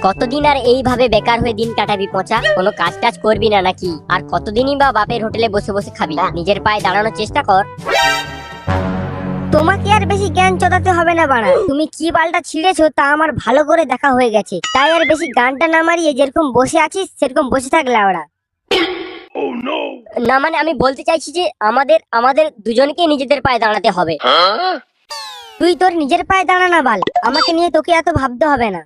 কতদিন আর এইভাবে বেকার হয়ে দিন কাটাবি পচা? কোনো কাজ টাজ করবি না নাকি? আর কতদিনই বা বাপের হোটেলে বসে বসে খাবি? নিজের পায়ে দাঁড়ানোর চেষ্টা কর। তোমাকে আর বেশি জ্ঞান চোদাতে হবে না বাড়া। তুমি কি বালটা ছিঁড়েছো তা আমার ভালো করে দেখা হয়ে গেছে। তাই আর বেশি গানটা না মারিয়ে যেরকম বসে আছিস সেরকম বসে থাক লাউড়া। না মানে আমি বলতে চাইছি যে আমাদের আমাদের দুজনকে নিজেদের পায়ে দাঁড়াতে হবে। তুই তোর নিজের পায়ে দাঁড়া না বাল, আমাকে নিয়ে তোকে এত ভাবতে হবে না।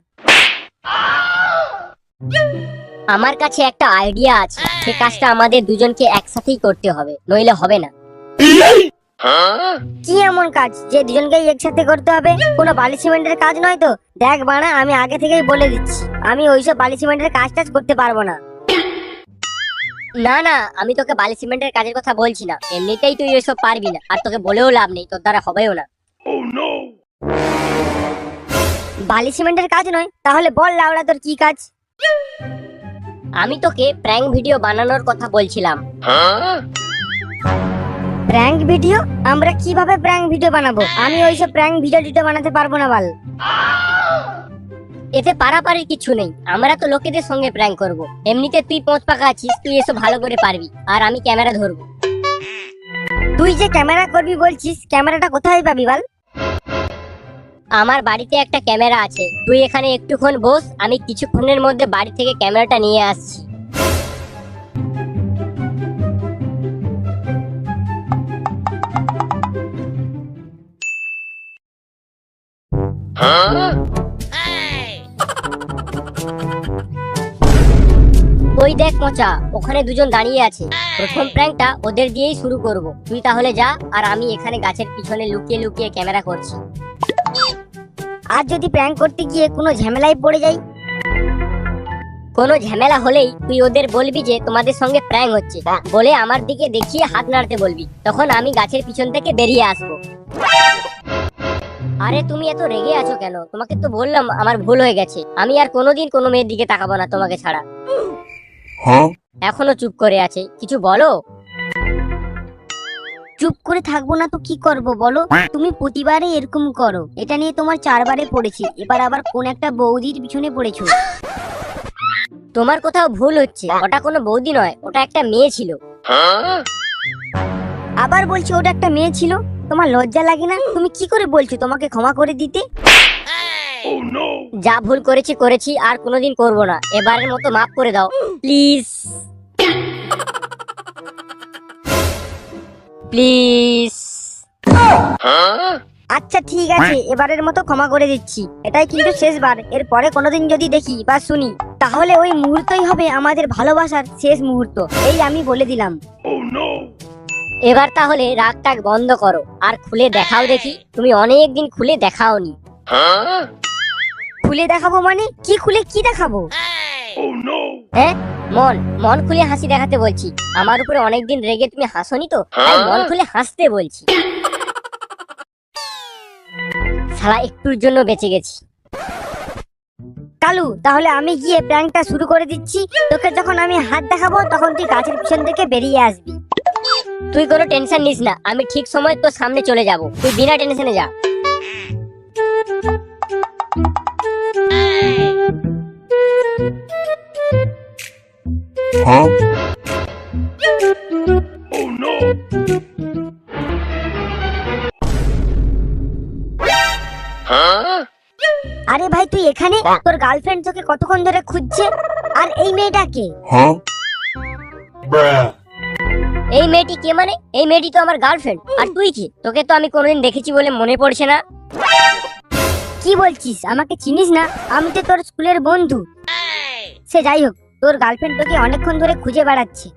আমার কাছে একটা আইডিয়া আছে, সে কাজটা আমাদের দুজনকে একসাথেই করতে হবে, নইলে হবে না। কি এমন কাজ যে দুজনকে একসাথে করতে হবে? কোনো বালি সিমেন্টের কাজ নয় তো? দেখ বাড়া, আমি আগে থেকেই বলে দিচ্ছি, আমি ওইসব বালি সিমেন্টের কাজ টাজ করতে পারবো না। না না, আমি তোকে বালি সিমেন্টের কাজের কথা বলছি না, এমনিতেই তুই এসব পারবি না, আর তোকে বলেও লাভ নেই, তোর দ্বারা হবেও না। বালি সিমেন্টের কাজ নয়? তাহলে বল লাউড়া তোর কি কাজ? আমি তোকে প্র্যাঙ্ক ভিডিও বানানোর কথা বলছিলাম। Prank video? আমরা কিভাবে প্র্যাঙ্ক ভিডিও বানাবো? আমি ওইসব প্র্যাঙ্ক ভিডিও বানাতে পারবো না বাল। এতে পারাপারির কিছু নেই, আমরা তো লোকেদের সঙ্গে প্র্যাঙ্ক করব। এমনিতে তুই পোঁচ পাকা আছিস, তুই এসব ভালো করে পারবি, আর আমি ক্যামেরা ধরবো। তুই যে ক্যামেরা করবি বলছিস, ক্যামেরাটা কোথায় পাবি বাল? আমার বাড়িতে একটা ক্যামেরা আছে, তুই এখানে একটুক্ষণ বস, আমি কিছুক্ষণের মধ্যে বাড়ি থেকে ক্যামেরাটা নিয়ে আসছি। ওই দেখ পচা, ওখানে দুজন দাঁড়িয়ে আছে। প্রথম প্র্যাঙ্কটা ওদের দিয়েই শুরু করব, তুই তাহলে যা, আর আমি এখানে গাছের পিছনে লুকিয়ে লুকিয়ে ক্যামেরা করছি। আর যদি প্র্যাঙ্ক করতে গিয়ে কোনো ঝামেলায় পড়ে যাই? কোনো ঝামেলা হলেই তুই ওদের বলবি যে তোমাদের সঙ্গে প্র্যাঙ্ক হচ্ছে, বলে আমার দিকে দেখিয়ে হাত নাড়তে বলবি, তখন আমি গাছের পিছন থেকে বেরিয়ে আসবো। আরে তুমি এত রেগে আছো কেন? তোমাকে তো বললাম আমার ভুল হয়ে গেছে, আমি আর কোনোদিন কোনো মেয়ের দিকে তাকাবো না তোমাকে ছাড়া। এখনো চুপ করে আছে, কিছু বলো। চুপ করে থাকবো না তো কি করব বলো? তুমি প্রতিবারে এরকম করো, এটা নিয়ে তোমার 4বারে পড়েছি, এবার আবার কোন একটা বৌদির পিছনে পড়েছো। তোমার কোথাও ভুল হচ্ছে, ওটা কোনো বৌদি নয়, ওটা একটা মেয়ে ছিল। আবার বলছি ওটা একটা মেয়ে ছিল? তোমার লজ্জা লাগে না? তুমি কি করে বলছো তোমাকে ক্ষমা করে দিতে? যা ভুল করেছি করেছি, আর কোনোদিন করব না, এবারের মতো মাফ করে দাও প্লিজ প্লিজ। আচ্ছা ঠিক আছে, এবারের মতো ক্ষমা করে দিচ্ছি, এটাই কিন্তু শেষবার। এরপরে কোনোদিন যদি দেখি বা শুনি, তাহলে ওই মুহূর্তই হবে আমাদের ভালোবাসার শেষ মুহূর্ত, এই আমি বলে দিলাম। এবার তাহলে রাগ টাগ বন্ধ করো, আর খুলে দেখাও দেখি, তুমি অনেক দিন খুলে দেখাওনি। খুলে দেখাবো মানে? কি খুলে কি দেখাবো? হ্যাঁ, মন মন খুলে হাসি দেখাতে বলছি। আমার উপরে অনেকদিন রেগে তুমি হাসোনি তো, তাই মন খুলে হাসতে বলছি। শালা একটুর জন্য বেঁচে গেছি। কালু, তাহলে আমি গিয়ে প্র্যাঙ্কটা শুরু করে দিচ্ছি। তোকে যখন আমি হাত দেখাবো তখন তুই গাছের পিছন থেকে বেরিয়ে আসবি। তুই কোনো টেনশন নিস না, আমি ঠিক সময় তোর সামনে চলে যাব, তুই বিনা টেনশনে যা। আরে ভাই তুই এখানে? তোর গার্লফ্রেন্ড তোকে কতক্ষণ ধরে খুঁজছে। আর এই মেয়েটাকে? এই মেয়েটি কে মানে? এই মেয়েটি তো আমার গার্লফ্রেন্ড। আর তুই কি? তোকে তো আমি কোনোদিন দেখেছি বলে মনে পড়ছে না। কি বলছিস? আমাকে চিনিস না? আমি তো তোর স্কুলের বন্ধু। সে যাই হোক, তোর গার্লফ্রেন্ড তোকে অনেকক্ষণ ধরে খুঁজে বেড়াচ্ছে।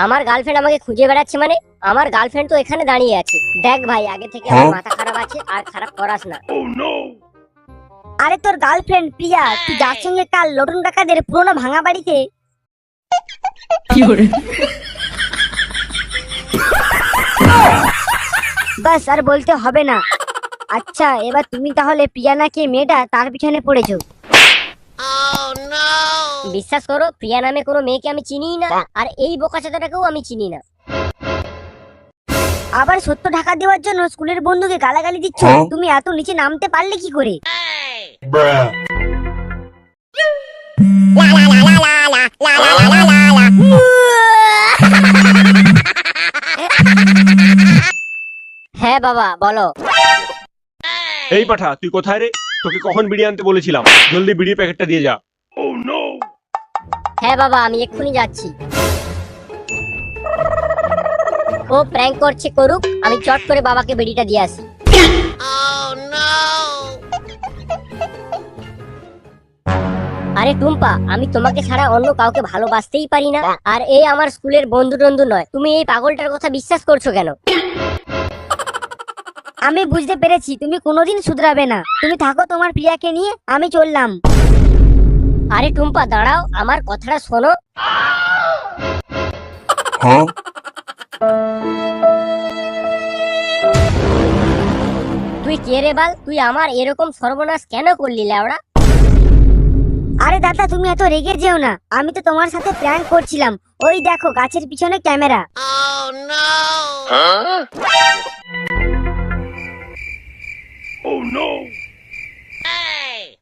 আমার গার্লফ্রেন্ড আমাকে খুঁজে বেড়াচ্ছে মানে? আমার গার্লফ্রেন্ড তো এখানে দাঁড়িয়ে আছে। দেখ ভাই, আগে থেকে আমার মাথা খারাপ আছে, আর খারাপ করাস না। আরে তোর গার্লফ্রেন্ড প্রিয়া, তুই যার সঙ্গে কাল লটন কাকাদের পুরোনো ভাঙা বাড়িতে। বাস, আর বলতে হবে না। আচ্ছা, এবার তুমি তাহলে প্রিয়া নাকি মেয়েটা তার পিছনে পড়েছো? বিশ্বাস করো, প্রিয়া নামে কোনো মেয়েকে আমি চিনি না, আর এই বোকাচোদাটাকেও আমি চিনি না। আবার সত্য ঢাকা দেওয়ার জন্য স্কুলের বন্ধুকে গালাগালি দিচ্ছ। তুমি এত নিচে নামতে পারলে কি করে? হ্যাঁ বাবা বলো। এই পাঠা, তুই কোথায় রে? তোকে কখন বিড়ি আনতে বলেছিলাম? জলদি বিড়ির প্যাকেটটা দিয়ে যা। হ্যাঁ বাবা, আমি এক্ষুনি যাচ্ছি। ও প্র্যাঙ্ক করছে, করুক, আমি চট করে বাবাকে বেড়িটা দিয়ে আসি। আরে টুম্পা, আমি তোমাকে ছাড়া অন্য কাউকে ভালোবাসতেই পারি না। আর এই আমার স্কুলের বন্ধু টন্ধু নয়। তুমি এই পাগলটার কথা বিশ্বাস করছো কেন? আমি বুঝতে পেরেছি তুমি কোনোদিন শুধরাবে না। তুমি থাকো তোমার প্রিয়াকে নিয়ে, আমি চললাম। আরে টুম্পা দাঁড়াও, আমার কথাটা শোনো। তুই কে রে বাল? তুই আমার এরকম সর্বনাশ কেন করলি লেওড়া? আরে দাদা, তুমি এত রেগে যেও না। আমি তো তোমার সাথে প্র্যাঙ্ক করছিলাম। ওই দেখো গাছের পিছনে ক্যামেরা।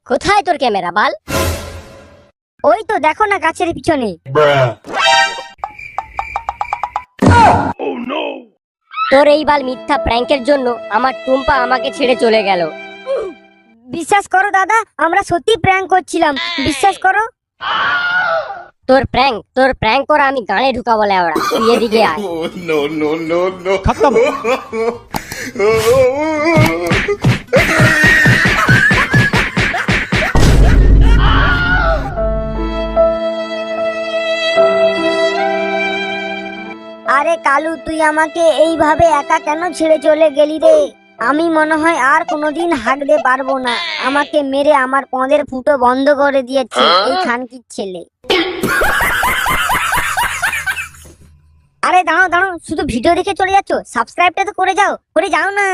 কোথায় তোর ক্যামেরা বাল? ওই তো দেখো না গাছের পিছনে। তোর এই বাল মিথ্যা প্র্যাঙ্কের জন্য আমার টুম্পা আমাকে ছেড়ে চলে গেল। বিশ্বাস করো দাদা, আমরা সত্যি প্র্যাঙ্ক করছিলাম। বিশ্বাস করো। তোর প্র্যাঙ্ক করা আমি গানে ঢুকাবো লেওড়া। তুই এদিকে আয়। খতম। আরে কালু, তুই আমাকে এইভাবে একা কেন ছেড়ে চলে গেলি রে? আমি মনে হয় আর কোনোদিন হাঁকতে পারবো না। আমাকে মেরে আমার পদের ফুটো বন্ধ করে দিয়েছে এই খানকির ছেলে। আরে দাঁড়াও দাঁড়াও, শুধু ভিডিও দেখে চলে যাচ্ছ? সাবস্ক্রাইবটা তো করে যাও না।